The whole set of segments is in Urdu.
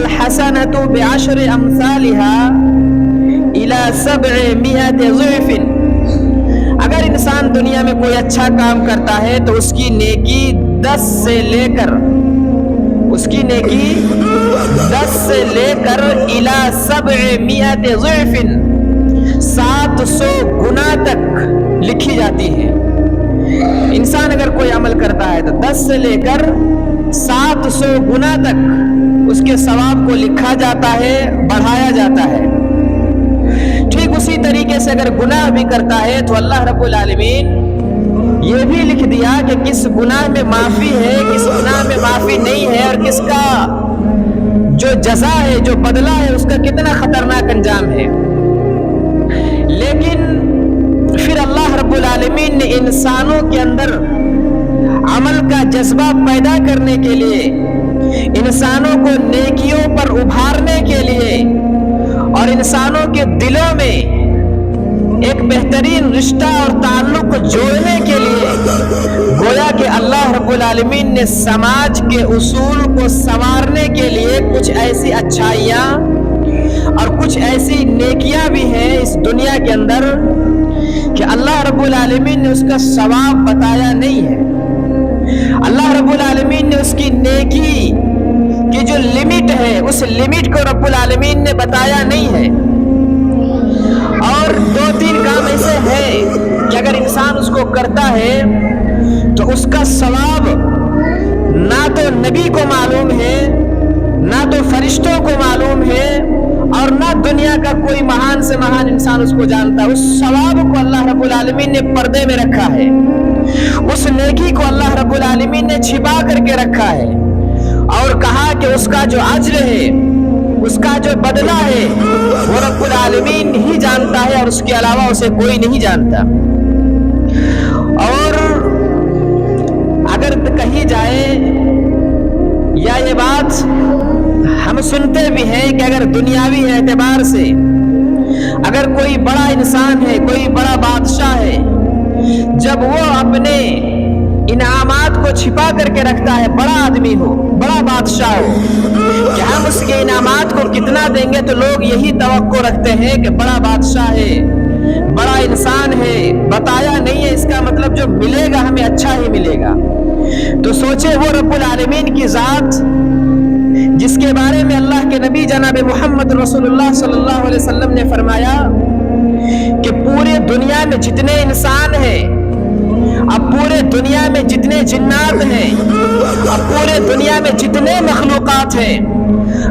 الحسنۃ بعشر امثالها الى 700 ضعف. اگر انسان دنیا میں کوئی اچھا کام کرتا ہے تو اس کی نیکی 10 سے لے کر الى 700 ضعف 700 گنا تک لکھی جاتی ہے. انسان اگر کوئی عمل کرتا ہے تو 10 سے لے کر 700 گنا تک اس کے ثواب کو لکھا جاتا ہے، بڑھایا جاتا ہے. ٹھیک اسی طریقے سے اگر گناہ بھی کرتا ہے تو اللہ رب العالمین یہ بھی لکھ دیا کہ کس گناہ میں معافی ہے، کس گناہ میں معافی نہیں ہے، اور کس کا جو جزا ہے، جو بدلہ ہے، اس کا کتنا خطرناک انجام ہے. لیکن پھر اللہ رب العالمین نے انسانوں کے اندر عمل کا جذبہ پیدا کرنے کے لیے، انسانوں کو نیکیوں پر ابھارنے کے لیے اور انسانوں کے دلوں میں ایک بہترین رشتہ اور تعلق کو جوڑنے کے لیے گویا کہ اللہ رب العالمین نے سماج کے اصول کو سنوارنے کے لیے کچھ ایسی اچھائیاں اور کچھ ایسی نیکیاں بھی ہیں اس دنیا کے اندر کہ اللہ رب العالمین نے اس کا ثواب بتایا نہیں ہے. اللہ رب العالمین نے اس کی نیکی کی جو لمٹ ہے اس لمٹ کو رب العالمین نے بتایا نہیں ہے. اور 2-3 کام ایسے ہیں کہ اگر انسان اس کو کرتا ہے تو اس کا ثواب نہ تو نبی کو معلوم ہے، نہ تو فرشتوں کو معلوم ہے، اور نہ دنیا کا کوئی مہان سے مہان انسان اس کو جانتا. اس ثواب کو اللہ رب العالمین نے پردے میں رکھا ہے، اس نیکی کو اللہ رب العالمین نے چھپا کر کے رکھا ہے، اور کہا کہ اس کا جو اجر ہے، اس کا جو بدلہ ہے وہ رب العالمین ہی جانتا ہے، اور اس کے علاوہ اسے کوئی نہیں جانتا. اور اگر کہی جائے یا یہ بات ہم سنتے بھی ہیں کہ اگر دنیاوی اعتبار سے اگر کوئی بڑا انسان ہے، کوئی بڑا بادشاہ ہے، جب وہ اپنے انعامات کو چھپا کر کے رکھتا ہے، بڑا آدمی ہو، بڑا بادشاہ ہو، کہ ہم اس کے انعامات کو کتنا دیں گے تو لوگ یہی توقع رکھتے ہیں کہ بڑا بادشاہ ہے، بڑا انسان ہے، بتایا نہیں ہے، اس کا مطلب جو ملے گا ہمیں اچھا ہی ملے گا. تو سوچے وہ رب العالمین کی ذات جس کے بارے میں اللہ کے نبی جناب محمد رسول اللہ صلی اللہ علیہ وسلم نے فرمایا کہ پورے دنیا میں جتنے انسان ہیں، اب پورے دنیا میں جتنے جنات ہیں، اب پورے دنیا میں جتنے مخلوقات ہیں،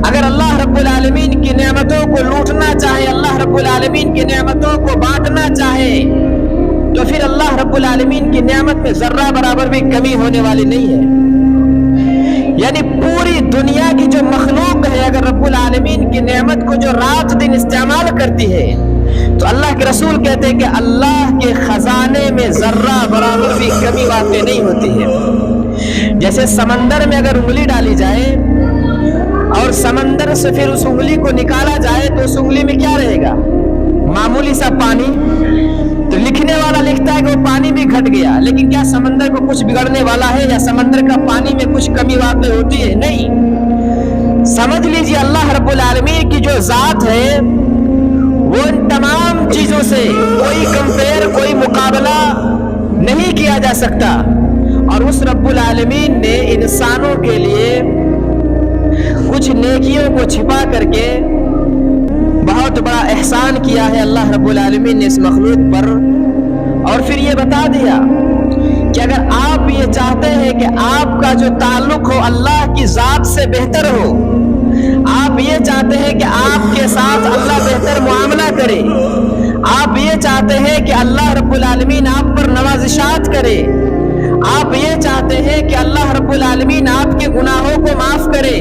اگر اللہ رب العالمین کی نعمتوں کو لوٹنا چاہے، اللہ رب العالمین کی نعمتوں کو بانٹنا چاہے، تو پھر اللہ رب العالمین کی نعمت میں ذرہ برابر بھی کمی ہونے والی نہیں ہے. یعنی پوری دنیا کی جو مخلوق ہے، اگر رب العالمین کی نعمت کو جو رات دن استعمال کرتی ہے تو اللہ کے رسول کہتے ہیں کہ اللہ کے خزانے میں ذرہ برابر بھی کمی واقع نہیں ہوتی ہے. جیسے سمندر میں اگر انگلی ڈالی جائے اور سمندر سے پھر اس انگلی کو نکالا جائے تو اس انگلی میں کیا رہے گا؟ معمولی سا پانی. تو لکھنے والا لکھتا ہے کہ وہ پانی بھی گھٹ گیا، لیکن کیا سمندر کو کچھ بگڑنے والا ہے یا سمندر کا پانی میں کچھ کمی واقع ہوتی ہے؟ نہیں. سمجھ لیجیے اللہ رب العالمین کی جو ذات ہے وہ ان تمام چیزوں سے کوئی کمپیئر، کوئی مقابلہ نہیں کیا جا سکتا. اور اس رب العالمین نے انسانوں کے لیے کچھ نیکیوں کو چھپا کر کے بہت بڑا احسان کیا ہے اللہ رب العالمین نے اس مخلوق پر. اور پھر یہ بتا دیا کہ اگر آپ یہ چاہتے ہیں کہ آپ کا جو تعلق ہو اللہ کی ذات سے بہتر ہو، آپ یہ چاہتے ہیں کہ آپ کے ساتھ اللہ بہتر معاملہ کرے، آپ یہ چاہتے ہیں کہ اللہ رب العالمین آپ پر نوازشات کرے، آپ یہ چاہتے ہیں کہ اللہ رب العالمین آپ کے گناہوں کو معاف کرے،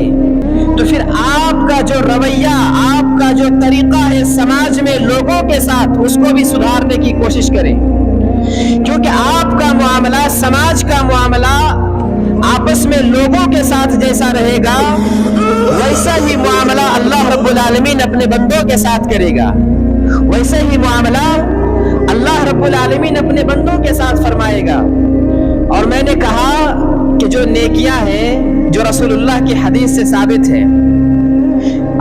تو پھر آپ کا جو رویہ، آپ کا جو طریقہ ہے سماج میں لوگوں کے ساتھ، اس کو بھی سدھارنے کی کوشش کریں. کیونکہ آپ کا معاملہ، سماج کا معاملہ آپس میں لوگوں کے ساتھ جیسا رہے گا ویسا ہی معاملہ اللہ رب العالمین اپنے بندوں کے ساتھ کرے گا، ویسے ہی معاملہ اللہ رب العالمین اپنے بندوں کے ساتھ فرمائے گا. اور میں نے کہا کہ جو نیکیاں ہیں جو رسول اللہ کی حدیث سے ثابت ہے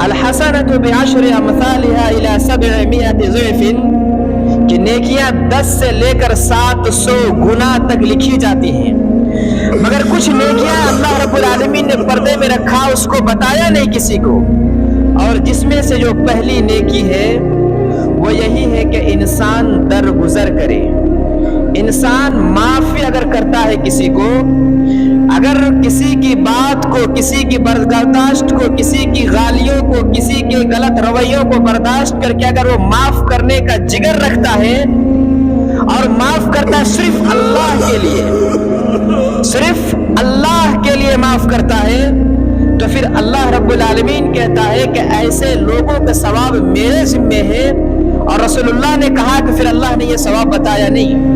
الحسنۃ بعشر امثالها الى 700 ضعف کہ نیکیاں 10 سے لے کر 700 گنا تک لکھی جاتی ہیں، مگر کچھ نیکیاں اللہ رب العالمین نے پردے میں رکھا، اس کو بتایا نہیں کسی کو، اور جس میں سے جو پہلی نیکی ہے وہ یہی ہے کہ انسان درگزر کرے، انسان معافی اگر کرتا ہے کسی کو، اگر کسی کی بات کو، کسی کی برداشت کو، کسی کی گالیوں کو، کسی کے غلط رویوں کو برداشت کر کے اگر وہ معاف کرنے کا جگر رکھتا ہے اور معاف کرتا ہے صرف اللہ کے لیے، صرف اللہ کے لیے معاف کرتا ہے، تو پھر اللہ رب العالمین کہتا ہے کہ ایسے لوگوں کا ثواب میرے ذمے ہے، اور رسول اللہ نے کہا کہ پھر اللہ نے یہ ثواب بتایا نہیں۔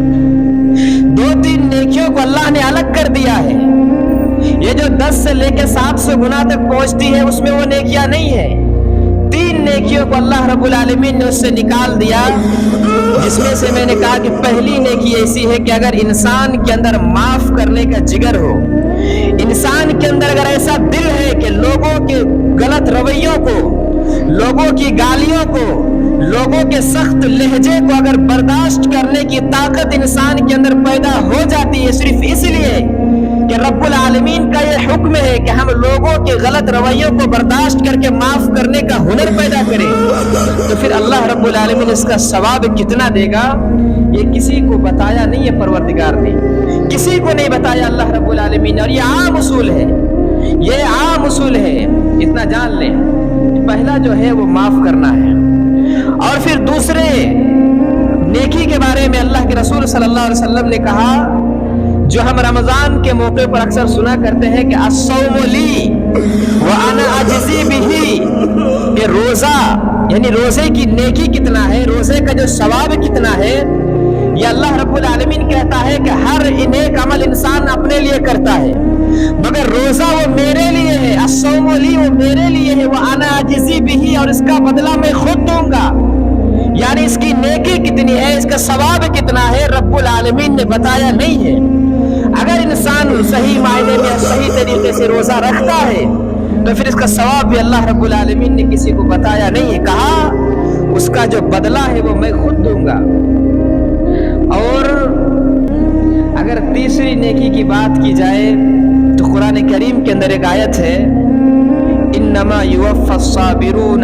2-3 نیکیوں کو اللہ نے الگ کر دیا ہے، یہ جو 10 سے لے کے 700 گنا تک پہنچتی ہے اس میں وہ نیکیاں نہیں ہے، 3 نیکیوں کو اللہ رب العالمین نے اس سے نکال دیا، جس میں سے میں نے کہا کہ پہلی نیکی ایسی ہے کہ اگر انسان کے اندر معاف کرنے کا جگر ہو، انسان کے اندر اگر ایسا دل ہے کہ لوگوں کے غلط رویوں کو، لوگوں کی گالیوں کو، لوگوں کے سخت لہجے کو اگر برداشت کرنے کی طاقت انسان کے اندر پیدا ہو جاتی ہے صرف اس لیے کہ رب العالمین کا یہ حکم ہے کہ ہم لوگوں کے غلط رویوں کو برداشت کر کے معاف کرنے کا ہنر پیدا کریں، تو پھر اللہ رب العالمین اس کا ثواب کتنا دے گا یہ کسی کو بتایا نہیں ہے پروردگار نے، کسی کو نہیں بتایا اللہ رب العالمین، اور یہ عام اصول ہے، یہ عام اصول ہے، اتنا جان لیں۔ پہلا جو ہے وہ معاف کرنا ہے، اور پھر دوسرے نیکی کے بارے میں اللہ کے رسول صلی اللہ علیہ وسلم نے کہا، جو ہم رمضان کے موقع پر اکثر سنا کرتے ہیں کہ الصوم لی وانا اجزی بہ، کہ روزہ یعنی روزے کی نیکی کتنا ہے، روزے کا جو ثواب کتنا ہے، یہ اللہ رب العالمین کہتا ہے کہ ہر نیک عمل انسان اپنے لیے کرتا ہے، مگر روزہ وہ میرے لیے ہے، الصوم لی وہ میرے لیے ہے، وانا اجزی بہ، اور اس کا بدلہ میں خود دوں گا، یعنی اس کی نیکی کتنی ہے، اس کا ثواب کتنا ہے، رب العالمین نے بتایا نہیں ہے۔ اگر انسان صحیح معنی میں صحیح طریقے سے روزہ رکھتا ہے تو پھر اس کا ثواب بھی اللہ رب العالمین نے کسی کو بتایا نہیں ہے، کہا اس کا جو بدلہ ہے وہ میں خود دوں گا۔ اور اگر تیسری نیکی کی بات کی جائے تو قرآن کریم کے اندر ایک آیت ہے، انما یوفی الصابرون،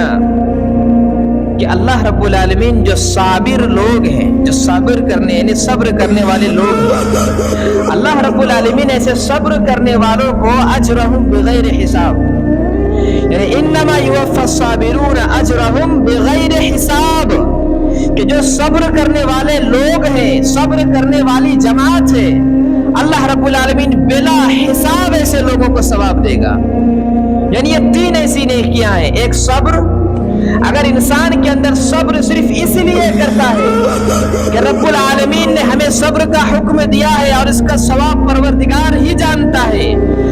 کہ اللہ رب العالمین جو صابر لوگ ہیں، جو صبر کرنے یعنی صبر کرنے والے لوگ ہیں، اللہ رب العالمین ایسے صبر کرنے والوں کو اجرہم بغیر حساب، یعنی انما یوفی الصابرون اجرہم بغیر حساب، کہ جو صبر کرنے والے لوگ ہیں، صبر کرنے والی جماعت ہے، اللہ رب العالمین بلا حساب ایسے لوگوں کو ثواب دے گا۔ یعنی یہ 3 ایسی نیکیاں ہیں، ایک صبر، اگر انسان کے اندر صبر صرف اس لیے کرتا ہے کہ رب العالمین نے ہمیں صبر کا حکم دیا ہے اور اس کا ثواب پروردگار ہی جانتا ہے،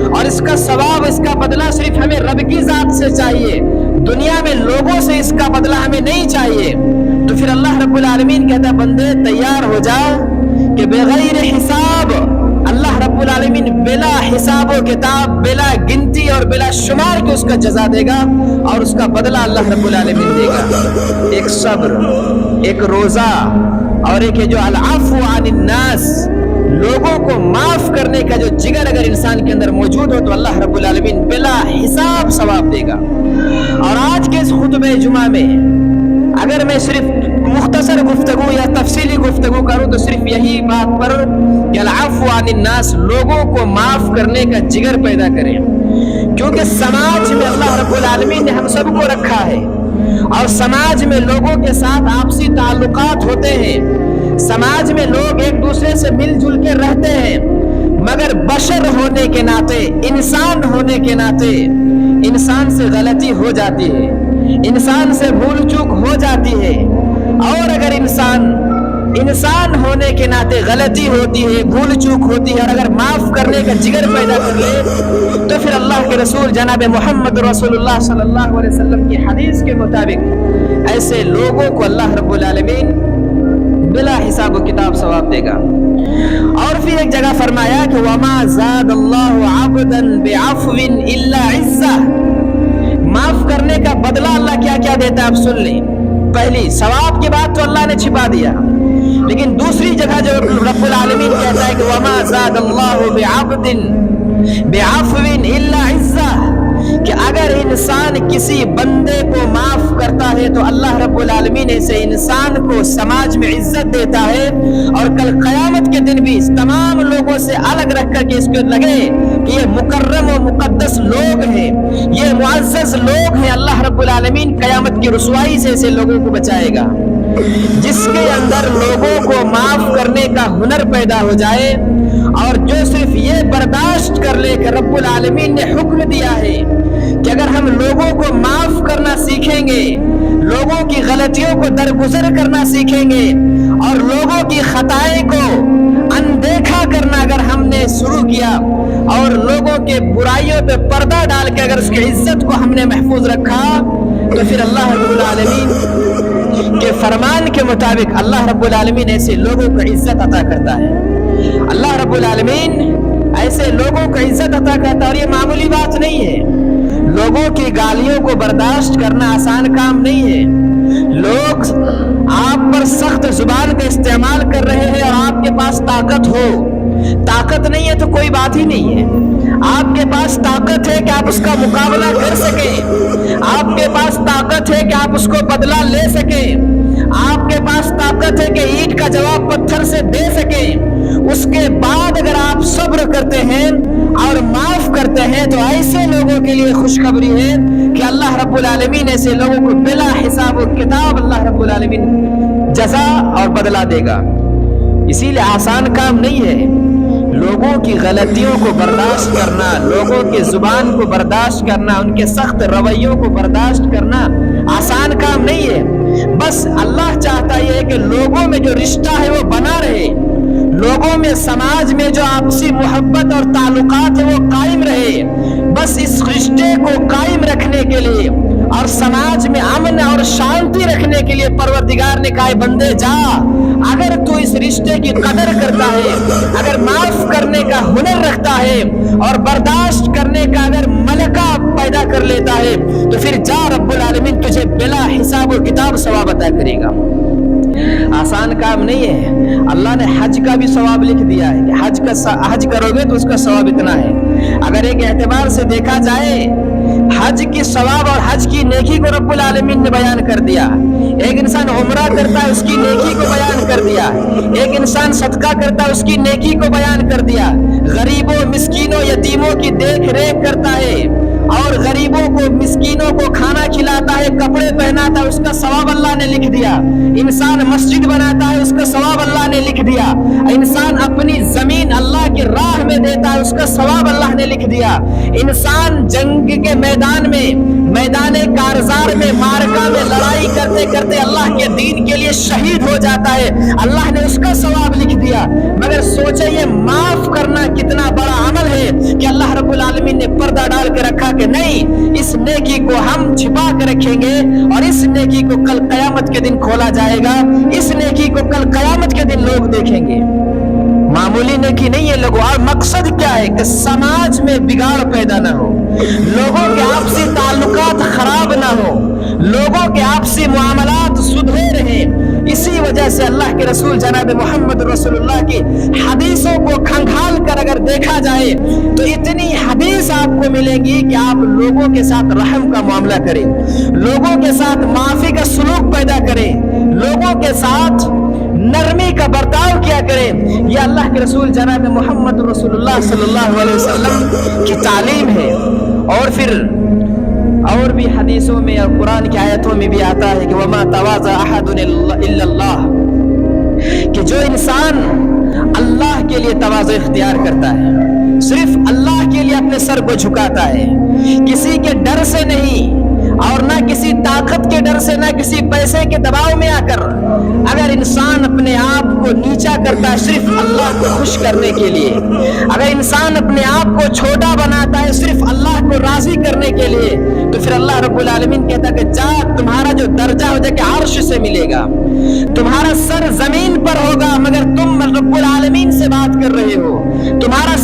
اور اس کا ثواب، اس کا بدلہ صرف ہمیں رب کی ذات سے چاہیے، دنیا میں لوگوں سے اس کا بدلہ ہمیں نہیں چاہیے، تو پھر اللہ رب العالمین کہتا ہے بندے تیار ہو جا کہ بغیر حساب اللہ رب العالمین بلا حساب و کتاب، بلا گنتی اور بلا شمار کے اس کا جزا دے گا، اور اس کا بدلہ اللہ رب العالمین دے گا۔ ایک صبر، ایک روزہ، اور ایک جو العفو عن الناس، لوگوں کو معاف کرنے کا جو جگر اگر انسان کے اندر موجود ہو تو اللہ رب العالمین بلا حساب ثواب دے گا۔ اور آج کے اس خطبہ جمعہ میں اگر میں صرف مختصر گفتگو یا تفصیلی گفتگو کروں تو صرف یہی بات پر کہ العفو عن الناس، لوگوں کو معاف کرنے کا جگر پیدا کریں، کیونکہ سماج میں اللہ رب العالمین نے ہم سب کو رکھا ہے، اور سماج میں لوگوں کے ساتھ آپسی تعلقات ہوتے ہیں، سماج میں لوگ ایک دوسرے سے مل جل کے رہتے ہیں، مگر بشر ہونے کے ناطے، انسان ہونے کے ناطے انسان سے غلطی ہو جاتی ہے، انسان سے بھول چوک ہو جاتی ہے، اور اگر انسان ہونے کے ناطے غلطی ہوتی ہے، بھول چوک ہوتی ہے، اور اگر معاف کرنے کا جگر پیدا کر لے تو پھر اللہ کے رسول جناب محمد رسول اللہ صلی اللہ علیہ وسلم کی حدیث کے مطابق ایسے لوگوں کو اللہ رب العالمین بلا حساب و کتاب ثواب دے گا۔ اور پھر ایک جگہ فرمایا کہ وَمَا زَادَ اللَّهُ عَبْدًا بِعَفْوٍ إِلَّا عِزَّةً، معاف کرنے کا بدلہ کیا کیا دیتا ہے آپ سن لیں. پہلی ثواب کی بات تو اللہ نے چھپا دیا, لیکن دوسری جگہ جو رب العالمین کہتا ہے کہ وما زاد اللہ بعبد بعفو الا عزہ, کہ اگر انسان کسی بندے کو معاف کرتا ہے تو اللہ رب العالمین اسے انسان کو سماج میں عزت دیتا ہے, اور کل قیامت کے دن بھی تمام لوگوں سے الگ رکھ کر کے اس کو لگے کہ یہ مکرم و مقدس لوگ ہیں, یہ معزز لوگ ہیں. اللہ رب العالمین قیامت کی رسوائی سے ایسے لوگوں کو بچائے گا. جس کے اندر لوگوں کو معاف کرنے کا ہنر پیدا ہو جائے, اور جو صرف یہ برداشت کر لے کہ رب العالمین نے حکم دیا ہے کہ اگر ہم لوگوں کو معاف کرنا سیکھیں گے, لوگوں کی غلطیوں کو درگزر کرنا سیکھیں گے, اور لوگوں کی خطائیں کو اندیکھا کرنا اگر ہم نے شروع کیا, اور لوگوں کے برائیوں پہ پردہ ڈال کے اگر اس کی عزت کو ہم نے محفوظ رکھا, تو پھر اللہ رب العالمین کے فرمان کے مطابق اللہ رب العالمین ایسے لوگوں کو عزت عطا کرتا ہے. اللہ رب العالمین ایسے لوگوں کو عزت عطا کرتا ہے, اور یہ معمولی بات نہیں ہے. لوگوں کی گالیوں کو برداشت کرنا آسان کام نہیں ہے. لوگ آپ پر سخت زبان کا استعمال کر رہے ہیں, اور آپ کے پاس طاقت ہو, طاقت نہیں ہے تو کوئی بات ہی نہیں ہے. آپ کے پاس طاقت ہے کہ آپ اس کا مقابلہ کر سکیں, آپ کے پاس طاقت ہے کہ آپ اس کو بدلہ لے سکیں, آپ کے پاس طاقت ہے کہ اینٹ کا جواب پتھر سے دے سکیں. اس کے بعد اگر آپ صبر کرتے ہیں اور معاف کرتے ہیں تو ایسے لوگوں کے لیے خوشخبری ہے کہ اللہ رب العالمین ایسے لوگوں کو بلا حساب و کتاب اللہ رب العالمین جزا اور بدلہ دے گا. اسی لیے آسان کام نہیں ہے. لوگوں کی غلطیوں کو برداشت کرنا, لوگوں کی زبان کو برداشت کرنا, ان کے سخت رویوں کو برداشت کرنا آسان کام نہیں ہے. بس اللہ چاہتا یہ ہے کہ لوگوں میں جو رشتہ ہے وہ بنا رہے, لوگوں میں سماج میں جو آپسی محبت اور تعلقات ہے وہ قائم رہے. بس اس رشتے کو قائم رکھنے کے لیے اور سماج میں امن اور شانتی رکھنے کے لیے پروردگار نے کہا بندے جا, اگر تو اس رشتے کی قدر کرتا ہے, اگر معاف کرنے کا ہنر رکھتا ہے, اور برداشت کرنے کا اگر ملکہ پیدا کر لیتا ہے, تو پھر جا, رب العالمین تجھے بلا حساب و کتاب ثواب عطا کرے گا. آسان کام نہیں ہے. اللہ نے حج کا بھی ثواب لکھ دیا ہے کہ حج کرو گے تو اس کا ثواب اتنا ہے. اگر ایک اعتبار سے دیکھا جائے, حج کی ثواب اور حج کی نیکی کو رب العالمین نے بیان کر دیا. ایک انسان عمرہ کرتا ہے اس کی نیکی کو بیان کر دیا, ایک انسان صدقہ کرتا ہے اس کی نیکی کو بیان کر دیا, غریبوں مسکینوں یتیموں کی دیکھ ریکھ کرتا ہے, اور غریبوں کو مسکینوں کو کھانا کھلاتا ہے, کپڑے پہناتا ہے, اس کا ثواب اللہ نے لکھ دیا. انسان مسجد بناتا ہے, اس کا ثواب اللہ نے لکھ دیا. انسان اپنی زمین اللہ کی راہ میں دیتا ہے, اس کا ثواب اللہ نے لکھ دیا. انسان جنگ کے میدان میں, میدان کارزار میں, مارکا میں لڑائی کرتے کرتے اللہ کے دین کے لیے شہید ہو جاتا ہے, اللہ نے اس کا ثواب لکھ دیا. مگر سوچے یہ معاف کرنا کتنا بڑا عمل ہے کہ اللہ رب العالمین نے پردہ ڈال کے رکھا کہ نہیں, اس نیکی کو ہم چھپا کے رکھیں گے, اور اس نیکی کو کل قیامت کے دن کھولا جائے گا. اس نیکی کو کل قیامت کے دن لوگ دیکھیں گے. معمولی نیکی نہیں ہے لوگوں. اور مقصد کیا ہے کہ سماج میں بگاڑ پیدا نہ ہو, لوگوں کے آپسی تعلقات خراب نہ ہو, لوگوں کے آپسی معاملات سدھرے رہیں. اسی وجہ سے اللہ کے رسول جناب محمد رسول اللہ کی حدیثوں کو کھنگال کر اگر دیکھا جائے تو اتنی حدیث آپ کو ملے گی کہ آپ لوگوں کے ساتھ رحم کا معاملہ کریں, لوگوں کے ساتھ معافی کا سلوک پیدا کریں, لوگوں کے ساتھ نرمی کا برتاؤ کیا کریں. یہ اللہ کے رسول جناب محمد رسول اللہ صلی اللہ علیہ وسلم کی تعلیم ہے. اور پھر اور بھی حدیثوں میں اور قرآن کی آیتوں میں بھی آتا ہے کہ وما تواضع احد الا اللہ, کہ جو انسان اللہ کے لیے تواضع اختیار کرتا ہے, صرف اللہ کے لیے اپنے سر کو جھکاتا ہے, کسی کے ڈر سے نہیں, اور نہ کسی طاقت کے ڈر سے, نہ کسی پیسے کے دباؤ میں آ کر. اگر انسان اپنے آپ کو نیچا کرتا ہے صرف اللہ کو خوش کرنے کے لیے, اگر انسان اپنے آپ کو چھوٹا بناتا ہے صرف اللہ کو راضی کرنے کے لیے, تو پھر اللہ رب العالمین کہتا ہے کہ جا, تمہارا جو درجہ ہو جائے کہ عرش سے ملے گا, تمہارا سر زمین پر ہوگا مگر تم رب العالمین سے بات کر رہے ہو, تمہارا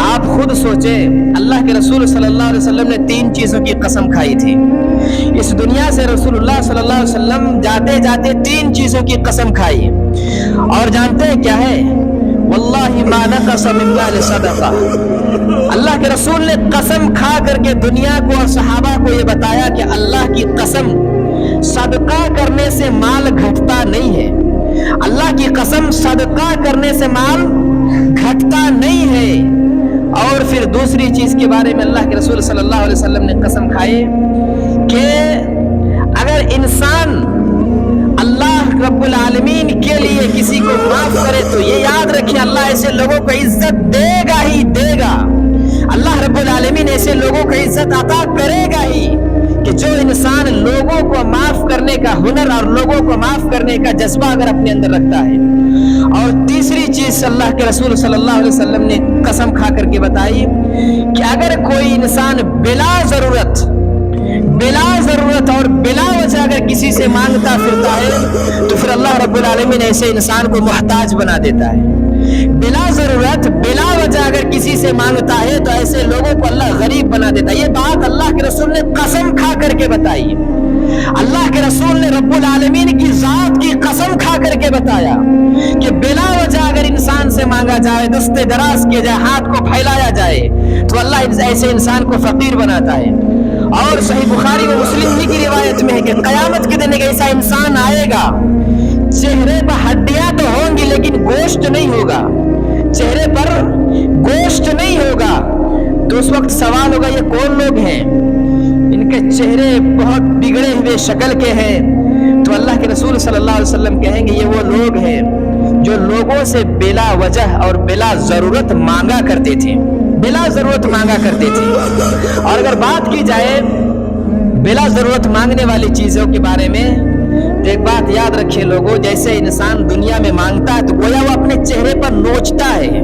آپ خود سوچیں، اللہ کے رسول صلی اللہ علیہ وسلم نے 3 چیزوں کی قسم کھائی تھی. اس دنیا سے رسول اللہ صلی اللہ علیہ وسلم جاتے جاتے 3 چیزوں کی قسم کھائی. اور جانتے ہیں کیا ہے؟ واللہ ما نقص من مال صدقہ. اللہ کے رسول نے قسم کھا کر کے دنیا کو اور صحابہ کو یہ بتایا کہ اللہ کی قسم، صدقہ کرنے سے مال گھٹتا نہیں ہے. اللہ کی قسم، صدقہ کرنے سے مال گھٹتا نہیں ہے. اور پھر دوسری چیز کے بارے میں اللہ کے رسول صلی اللہ علیہ وسلم نے قسم کھائی کہ اگر انسان اللہ رب العالمین کے لیے کسی کو معاف کرے تو یہ یاد رکھیں اللہ ایسے لوگوں کو عزت دے گا ہی دے گا. اللہ رب العالمین ایسے لوگوں کو عزت عطا کرے گا ہی کہ جو انسان لوگوں کو معاف کرنے کا ہنر اور لوگوں کو معاف کرنے کا جذبہ اگر اپنے اندر رکھتا ہے. اور تیسری چیز اللہ کے رسول صلی اللہ علیہ وسلم نے قسم کھا کر کے بتائی کہ اگر کوئی انسان بلا ضرورت اور بلا وجہ اگر کسی سے مانگتا پھرتا ہے تو پھر اللہ رب العالمین ایسے انسان کو محتاج بنا دیتا ہے. بلا ضرورت بلا وجہ اگر کسی سے مانگتا ہے تو ایسے لوگوں کو اللہ غریب بنا دیتا ہے. یہ بات اللہ کے رسول نے قسم کھا کر کے بتائی. اللہ کے رسول نے رب العالمین کی ذات کی قسم کھا کر کے بتایا کہ بلا وجہ اگر انسان سے مانگا جائے، دستے دراز کیے جائے، ہاتھ کو پھیلایا جائے تو اللہ ایسے انسان کو فقیر بناتا ہے. اور صحیح بخاری و مسلم ہی کی روایت میں ہے کہ قیامت کے دن ایک ایسا انسان آئے گا، چہرے پر ہڈیاں تو ہوں گی لیکن گوشت نہیں ہوگا، چہرے پر گوشت نہیں ہوگا. تو اس وقت سوال ہوگا یہ کون لوگ ہیں؟ ان کے چہرے بہت بگڑے ہوئے شکل کے ہیں. تو اللہ کے رسول صلی اللہ علیہ وسلم کہیں گے یہ وہ لوگ ہیں جو لوگوں سے بلا وجہ اور بلا ضرورت مانگا کرتے تھے، بلا ضرورت مانگا کرتے تھے. اور اگر بات کی جائے بلا ضرورت مانگنے والی چیزوں کے بارے میں تو ایک بات یاد رکھے لوگوں، جیسے انسان دنیا میں مانگتا ہے تو گویا وہ اپنے چہرے پر نوچتا ہے،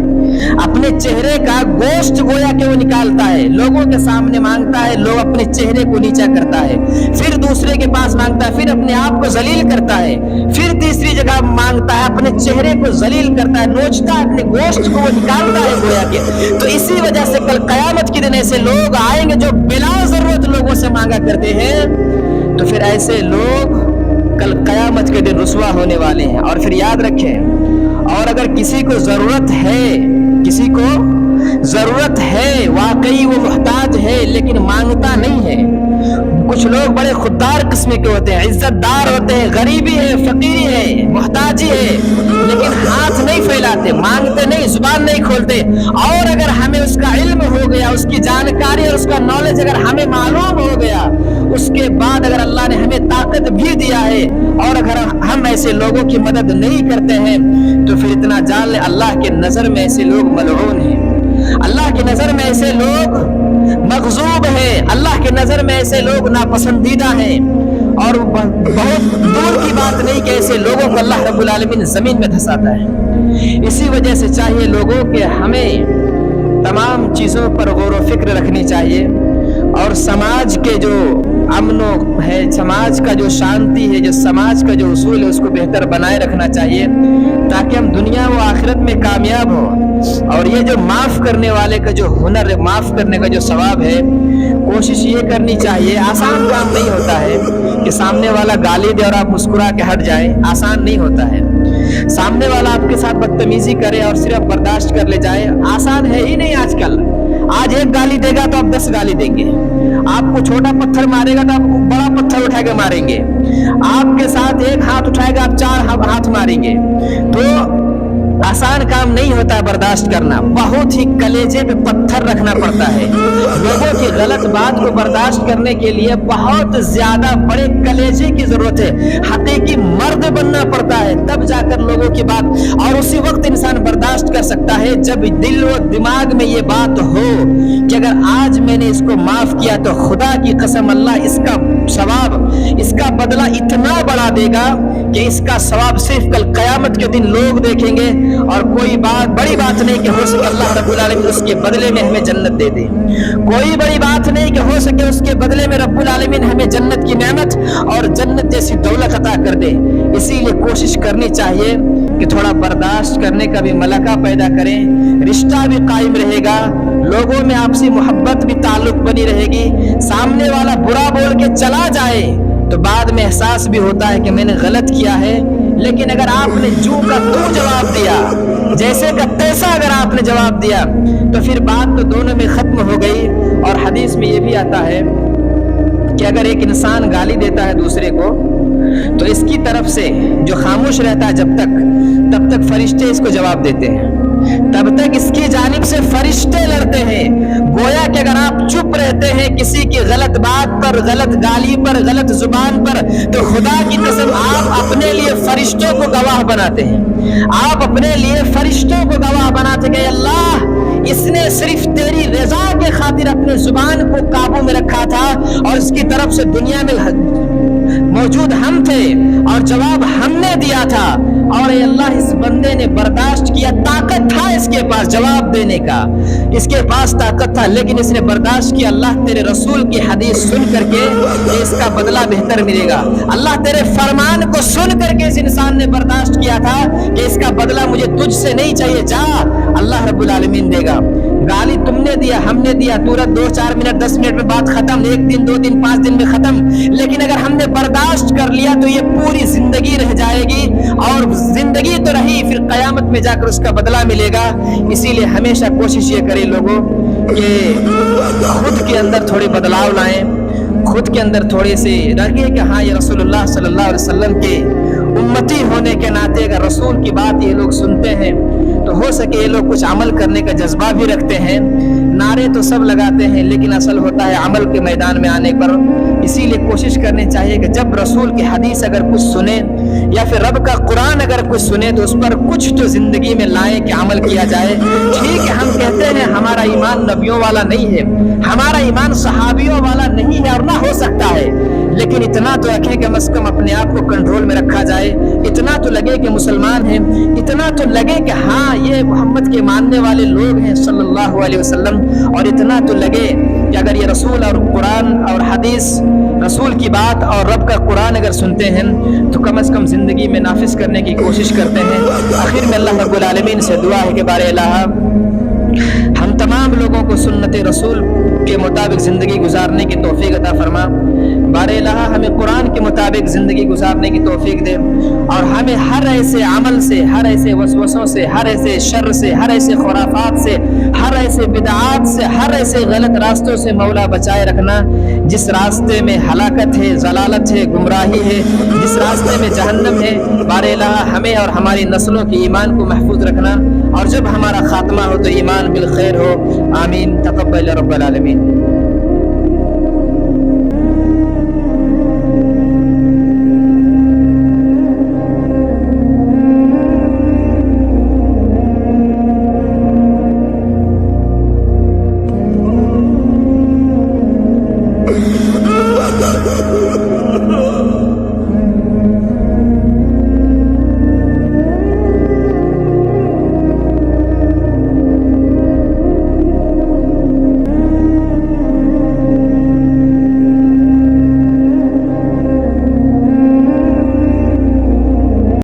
اپنے چہرے کا گوشت گویا کہ وہ نکالتا ہے. لوگوں کے سامنے مانگتا ہے، لوگ اپنے چہرے کو نیچا کرتا ہے، پھر دوسرے کے پاس مانگتا ہے، پھر اپنے آپ کو ذلیل کرتا ہے، پھر تیسری جگہ مانگتا ہے، اپنے چہرے کو ذلیل کرتا ہے، نوچتا ہے، اپنے گوشت کو وہ نکالتا ہے گویا کہ. تو اسی وجہ سے کل قیامت کے دن ایسے لوگ آئیں گے جو بلا ضرورت لوگوں سے مانگا کرتے ہیں. تو پھر ایسے لوگ کل قیامت کے دن رسوا ہونے والے ہیں. اور پھر یاد رکھیں، اور اگر کسی کو ضرورت ہے واقعی وہ محتاج ہے لیکن مانگتا نہیں ہے. کچھ لوگ بڑے خوددار قسم کے ہوتے ہیں، عزت دار ہوتے ہیں، غریبی ہے، فقیری ہے، محتاجی ہے، لیکن ہاتھ نہیں پھیلاتے، مانگتے نہیں، زبان نہیں کھولتے. اور اگر ہمیں اس کا علم ہو گیا، اس کی جانکاری اور اس کا نالج اگر ہمیں معلوم ہو گیا، اس کے بعد اگر اللہ نے ہمیں طاقت بھی دیا ہے اور اگر ہم ایسے لوگوں کی مدد نہیں کرتے ہیں تو پھر اتنا جان لیں اللہ کے نظر میں ایسے لوگ ملعون ہیں، اللہ کی نظر میں ایسے لوگ مغضوب ہیں، اللہ کی نظر میں ایسے لوگ ناپسندیدہ ہیں. اور بہت دور کی بات نہیں کہ ایسے لوگوں کو اللہ رب العالمین زمین میں دھساتا ہے. اسی وجہ سے چاہیے لوگوں کہ ہمیں تمام چیزوں پر غور و فکر رکھنی چاہیے اور سماج کے جو امن ہے، سماج کا جو شانتی ہے، جو سماج کا جو اصول ہے اس کو بہتر بنائے رکھنا چاہیے تاکہ ہم دنیا و آخرت میں کامیاب ہوں. اور یہ جو معاف کرنے والے کا جو ہنر ہے، معاف کرنے کا جو ثواب ہے، کوشش یہ کرنی چاہیے. آسان کام نہیں ہوتا ہے کہ سامنے والا گالی دے اور آپ مسکرا کے ہٹ جائیں، آسان نہیں ہوتا ہے. سامنے والا آپ کے ساتھ بدتمیزی کرے اور صرف برداشت کر لے جائے، آسان ہے ہی نہیں. آج کل آج ایک گالی دے گا تو آپ 10 گالی دیں گے، آپ کو چھوٹا پتھر مارے گا تو آپ بڑا پتھر اٹھا کے ماریں گے، آپ کے ساتھ ایک ہاتھ اٹھائے گا آپ 4 ہاتھ ماریں گے. تو آسان کام نہیں ہوتا ہے برداشت کرنا، بہت ہی کلیجے پہ پتھر رکھنا پڑتا ہے. لوگوں کی غلط بات کو برداشت کرنے کے لیے بہت زیادہ بڑے کلیجے کی ضرورت ہے، حقیقی مرد بننا پڑتا ہے، تب جا کر لوگوں کی بات. اور اسی وقت انسان برداشت کر سکتا ہے جب دل و دماغ میں یہ بات ہو کہ اگر آج میں نے اس کو معاف کیا تو خدا کی قسم اللہ اس کا ثواب، اس کا بدلہ اتنا بڑھا دے گا کہ اس کا ثواب صرف کل قیامت کے دن لوگ دیکھیں گے. اور کوئی بڑی بات نہیں کہ ہو سکے اللہ رب العالمین اس کے بدلے میں ہمیں جنت دے دے، کوئی بڑی بات نہیں کہ ہو سکے اس کے بدلے میں رب العالمین ہمیں جنت کی نعمت اور جنت جیسی دولت عطا کر دے. اسی لیے کوشش کرنی چاہیے کہ تھوڑا برداشت کرنے کا بھی ملکہ پیدا کریں، رشتہ بھی قائم رہے گا، لوگوں میں آپسی محبت بھی تعلق بنی رہے گی۔ سامنے والا برا بول کے چلا جائے تو بعد میں احساس بھی ہوتا ہے کہ میں نے غلط کیا ہے، لیکن اگر آپ نے جو کا تو جواب دیا، جیسے کا تیسا اگر آپ نے جواب دیا تو پھر بات تو دونوں میں ختم ہو گئی۔ اور حدیث میں یہ بھی آتا ہے کہ اگر ایک انسان گالی دیتا ہے دوسرے کو تو اس کی طرف سے جو خاموش رہتا ہے تب تک فرشتے اس کو جواب دیتے ہیں، تب تک اس کی جانب سے فرشتے لڑتے ہیں۔ گویا کہ اگر آپ چپ رہتے ہیں کسی کی غلط بات پر، غلط گالی پر، غلط زبان پر، تو خدا کی قسم آپ اپنے لیے فرشتوں کو گواہ بناتے ہیں، آپ اپنے لیے فرشتوں کو گواہ بناتے ہیں کہ اللہ اس نے صرف تیری رضا کے خاطر اپنے زبان کو قابو میں رکھا تھا، اور اس کی طرف سے دنیا میں موجود ہم تھے اور جواب ہم نے دیا تھا، اور اے اللہ اس بندے نے برداشت کیا، طاقت تھا اس کے پاس جواب دینے کا، اس کے پاس طاقت تھا، لیکن اس نے برداشت کیا۔ اللہ تیرے رسول کی حدیث سن کر کے اس کا بدلہ بہتر ملے گا، اللہ تیرے فرمان کو سن کر کے اس انسان نے برداشت کیا تھا کہ اس کا بدلہ مجھے تجھ سے نہیں چاہیے، جا اللہ رب العالمین دے گا۔ گالی تم نے دیا، ہم نے دیا، تورت 2-4 منٹ 10 منٹ میں بات ختم، 1 دن 2 دن 5 دن میں ختم، لیکن اگر ہم نے برداشت کر لیا تو یہ پوری زندگی رہ جائے گی، اور زندگی تو رہی، پھر قیامت میں جا کر اس کا بدلہ ملے گا۔ اسی لیے ہمیشہ کوشش یہ کریں لوگوں کہ خود کے اندر تھوڑے بدلاؤ لائیں، خود کے اندر تھوڑے سے لگے کہ ہاں یہ رسول اللہ صلی اللہ علیہ وسلم کے امتی ہونے کے ناطے اگر رسول کی بات یہ لوگ سنتے ہیں تو ہو سکے یہ لوگ کچھ عمل کرنے کا جذبہ بھی رکھتے ہیں۔ نعرے تو سب لگاتے ہیں لیکن اصل ہوتا ہے عمل کے میدان میں آنے پر۔ اسی لیے کوشش کرنی چاہیے کہ جب رسول کی حدیث اگر کچھ سنیں یا پھر رب کا قرآن اگر کچھ سنیں تو اس پر کچھ تو زندگی میں لائیں کہ عمل کیا جائے۔ ٹھیک ہے، ہم کہتے ہیں ہمارا ایمان نبیوں والا نہیں ہے، ہمارا ایمان صحابیوں والا نہیں ہے اور نہ ہو سکتا ہے، لیکن اتنا تو رکھیں کم از کم اپنے آپ کو کنٹرول میں رکھا جائے، اتنا تو لگے کہ مسلمان ہیں، اتنا تو لگے کہ ہاں یہ محمد کے ماننے والے لوگ ہیں صلی اللہ علیہ وسلم، اور اتنا تو لگے کہ اگر یہ رسول اور قرآن اور حدیث، رسول کی بات اور رب کا قرآن اگر سنتے ہیں تو کم از کم زندگی میں نافذ کرنے کی کوشش کرتے ہیں۔ آخر میں اللہ رب العالمین سے دعا ہے کہ بارے الہ ہم تمام لوگوں کو سنت رسول کے مطابق زندگی گزارنے کی توفیق عطا فرما۔ بارے الہ ہمیں قرآن کے مطابق زندگی گزارنے کی توفیق دے، اور ہمیں ہر ایسے عمل سے، ہر ایسے وسوسوں سے، ہر ایسے شر سے، ہر ایسے خرافات سے، ہر ایسے بدعات سے، ہر ایسے غلط راستوں سے مولا بچائے رکھنا جس راستے میں ہلاکت ہے، ضلالت ہے، گمراہی ہے، جس راستے میں جہنم ہے۔ بارے الہ ہمیں اور ہماری نسلوں کی ایمان کو محفوظ رکھنا، اور جب ہمارا خاتمہ ہو تو ایمان بالخیر ہو۔ آمین۔ تقبل رب العالمین۔